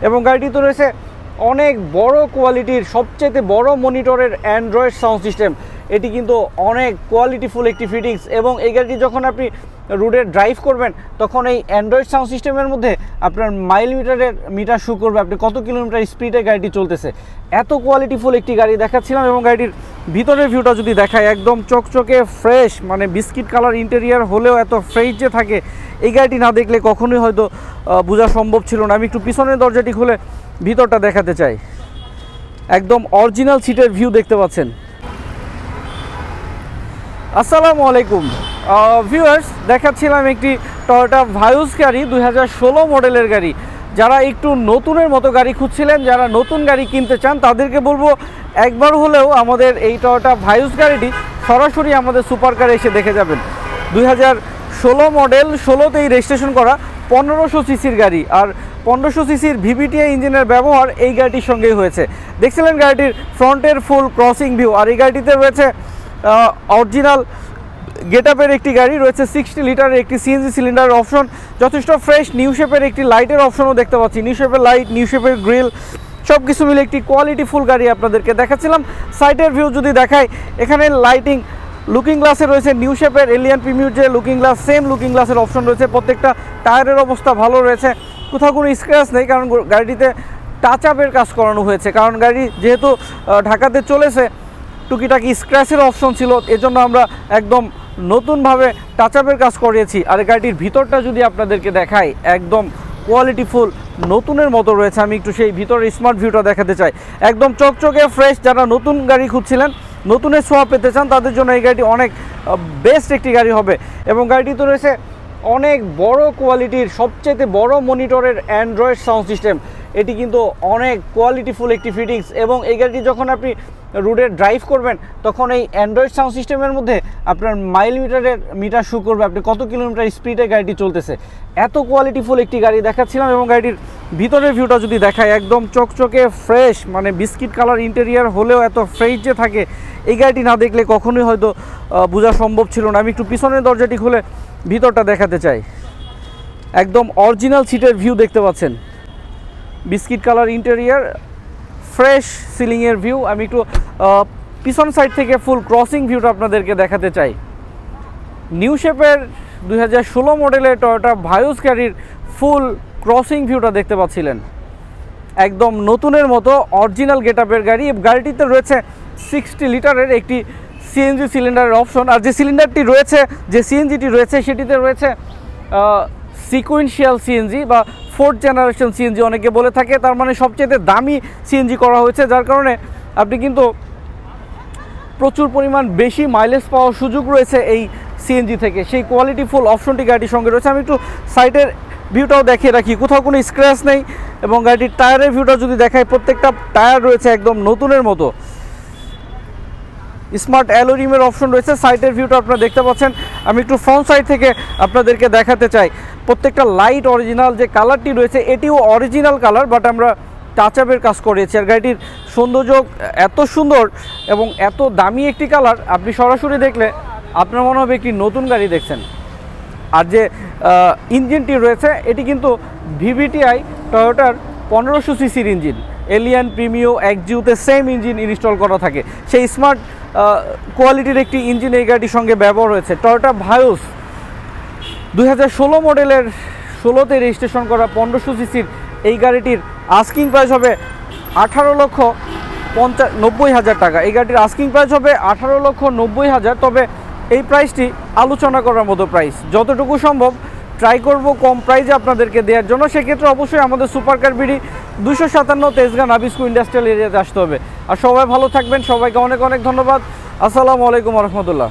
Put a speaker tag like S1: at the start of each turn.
S1: এবং গাড়িটিতে রয়েছে অনেক বড় কোয়ালিটির সবচেয়ে বড় মনিটরের অ্যান্ড্রয়েড সাউন্ড সিস্টেম। এটি কিন্তু অনেক কোয়ালিটিফুল একটি ফিটিংস এবং এই গাড়িটি যখন আপনি রোডে ড্রাইভ করবেন তখন এই অ্যান্ড্রয়েড সাউন্ড সিস্টেমের মধ্যে আপনার মাইল মিটার শো করবে আপনি কত কিলোমিটার স্পিডে গাড়িটি চলতেছে। এত কোয়ালিটিফুল একটি গাড়ি দেখাচ্ছিলাম। এবং গাড়িটির ভিতরের ভিউটা যদি দেখায় একদম চকচকে ফ্রেশ, মানে বিস্কিট কালার ইন্টেরিয়ার হলেও এত ফ্রেশ যে থাকে এই গাড়িটি না দেখলে কখনোই হয়তো বোঝা সম্ভব ছিল না। আমি একটু পিছনের দরজাটি খুলে ভিতরটা দেখাতে চাই। একদম অরিজিনাল সিটের ভিউ দেখতে পাচ্ছেন। আসসালামু আলাইকুম ভিউয়ার্স, দেখাচ্ছিলাম একটি টয়োটা ভায়োস গাড়ি 2016 মডেলের গাড়ি। যারা একটু নতুনের মতো গাড়ি খুঁজছিলেন, যারা নতুন গাড়ি কিনতে চান তাদেরকে বলবো একবার হলেও আমাদের এই টয়োটা ভায়োস গাড়িটি সরাসরি আমাদের সুপার কারে এসে দেখে যাবেন। 2016 মডেল, 16তেই রেজিস্ট্রেশন করা 1500 সিসির গাড়ি। আর 1500 সিসির ভিভিটিআই ইঞ্জিনের ব্যবহার এই গাড়িটির সঙ্গেই হয়েছে। দেখছিলেন গাড়িটির ফ্রন্টের ফুল ক্রসিং ভিউ। আর এই গাড়িটিতে রয়েছে অরিজিনাল গেটআপের একটি গাড়ি, রয়েছে 60 লিটারের একটি সিএনজি সিলিন্ডারের অপশন, যথেষ্ট ফ্রেশ নিউ শেপের একটি লাইটের অপশনও দেখতে পাচ্ছি। নিউ শেপের লাইট, নিউ শেপের গ্রিল, সব কিছু মিলে একটি কোয়ালিটিফুল গাড়ি আপনাদেরকে দেখাচ্ছিলাম। সাইডের ভিউ যদি দেখায়, এখানে লাইটিং লুকিং গ্লাসে রয়েছে নিউ শেপের এলিয়ান প্রিমিয়ার যে লুকিং গ্লাস, সেম লুকিং গ্লাসের অপশন রয়েছে। প্রত্যেকটা টায়ারের অবস্থা ভালো রয়েছে, কোথাও কোনো স্ক্র্যাচ নেই, কারণ গাড়িটিতে টাচ আপের কাজ করানো হয়েছে। কারণ গাড়ি যেহেতু ঢাকাতে চলেছে, টুকিটাকি স্ক্র্যাচের অপশন ছিল, এজন্য আমরা একদম নতুনভাবে টাচ আপের কাজ করিয়েছি। আর গাড়িটির ভিতরটা যদি আপনাদেরকে দেখাই, একদম কোয়ালিটিফুল নতুনের মতো রয়েছে। আমি একটু সেই ভিতরের স্মার্ট ভিউটা দেখাতে চাই। একদম চকচকে ফ্রেশ, যারা নতুন গাড়ি খুঁজছিলেন, নতুনের ছোঁয়া পেতে চান তাদের জন্য এই গাড়িটি অনেক বেস্ট একটি গাড়ি হবে। এবং গাড়িটিতে রয়েছে অনেক বড় কোয়ালিটির সবচেয়ে বড় মনিটরের অ্যান্ড্রয়েড সাউন্ড সিস্টেম। এটি কিন্তু অনেক কোয়ালিটিফুল একটি ফিটিংস এবং এই গাড়িটি যখন আপনি রোডে ড্রাইভ করবেন তখন এই অ্যান্ড্রয়েড সাউন্ড সিস্টেমের মধ্যে আপনার মাইল মিটার শো করবে আপনি কত কিলোমিটার স্পিডে গাড়িটি চলতেছে। এত কোয়ালিটিফুল একটি গাড়ি দেখাচ্ছিলাম। এবং গাড়িটির ভিতরের ভিউটা যদি দেখায় একদম চকচকে ফ্রেশ, মানে বিস্কিট কালার ইন্টেরিয়ার হলেও এত ফ্রেশ যে থাকে এই গাড়িটি না দেখলে কখনোই হয়তো বোঝা সম্ভব ছিল না। আমি একটু পিছনের দরজাটি খুলে ভিতরটা দেখাতে চাই। একদম অরিজিনাল সিটের ভিউ দেখতে পাচ্ছেন, বিস্কিট কালার ইন্টেরিয়ার, ফ্রেশ সিলিংয়ের ভিউ। আমি একটু পিছন সাইড থেকে ফুল ক্রসিং ভিউটা আপনাদেরকে দেখাতে চাই। নিউ শেপের 2016 মডেলের টয়োটা ভায়োস গাড়ির ফুল ক্রসিং ভিউটা দেখতে পাচ্ছিলেন। একদম নতুনের মতো অরিজিনাল গেটআপের গাড়ি। গাড়িটিতে রয়েছে 60 লিটারের একটি সিএনজি সিলিন্ডারের অপশন। আর যে সিলিন্ডারটি রয়েছে, যে সিএনজিটি রয়েছে, সেটিতে রয়েছে সিকুয়েন্সিয়াল সিএনজি বা 4th জেনারেশন সিএনজি অনেকে বলে থাকে। তার মানে সবচেয়ে দামি সিএনজি করা হয়েছে, যার কারণে আপনি কিন্তু প্রচুর পরিমাণ বেশি মাইলেজ পাওয়ার সুযোগ রয়েছে এই সিএনজি থেকে। সেই কোয়ালিটিফুল অপশনটি গাড়ির সঙ্গে রয়েছে। আমি একটু সাইডের ভিউটাও দেখিয়ে রাখি, কোথাও কোনো স্ক্র্যাচ নেই। এবং গাড়িটির টায়ারের ভিউটা যদি দেখায়, প্রত্যেকটা টায়ার রয়েছে একদম নতুনের মতো। স্মার্ট অ্যালোরিমের অপশন রয়েছে। সাইডের ভিউটা আপনারা দেখতে পাচ্ছেন। আমি একটু ফ্রন্ট সাইড থেকে আপনাদেরকে দেখাতে চাই। প্রত্যেকটা লাইট অরিজিনাল, যে কালারটি রয়েছে এটিও অরিজিনাল কালার, বাট আমরা টাচ আপের কাজ করেছি। আর গাড়িটির সৌন্দর্য এত সুন্দর এবং এত দামি একটি কালার, আপনি সরাসরি দেখলে আপনার মনে হবে একটি নতুন গাড়ি দেখছেন। আর যে ইঞ্জিনটি রয়েছে এটি কিন্তু ভিভিটিআই টয়োটার 1500 সিসির ইঞ্জিন। এলিয়ান প্রিমিও এক্সজিউতে সেম ইঞ্জিন ইনস্টল করা থাকে। সেই স্মার্ট কোয়ালিটির একটি ইঞ্জিন এই গাড়িটির সঙ্গে ব্যবহার হয়েছে। টয়োটা ভায়োস 2016 মডেলের 16তে রেজিস্ট্রেশন করা 1500 সিসির এই গাড়িটির আস্কিং প্রাইস হবে 18,90,000 টাকা। এই গাড়িটির আস্কিং প্রাইস হবে 18,90,000। তবে এই প্রাইসটি আলোচনা করার মতো প্রাইস। যতটুকু সম্ভব ট্রাই করব কম প্রাইসে আপনাদেরকে দেওয়ার জন্য। সেক্ষেত্রে অবশ্যই আমাদের super car BD 257 Tejgaon Nabisco industrial এরিয়াতে আসতে হবে। আর সবাই ভালো থাকবেন, সবাইকে অনেক অনেক ধন্যবাদ। আসসালামু আলাইকুম রহমতুল্লাহ।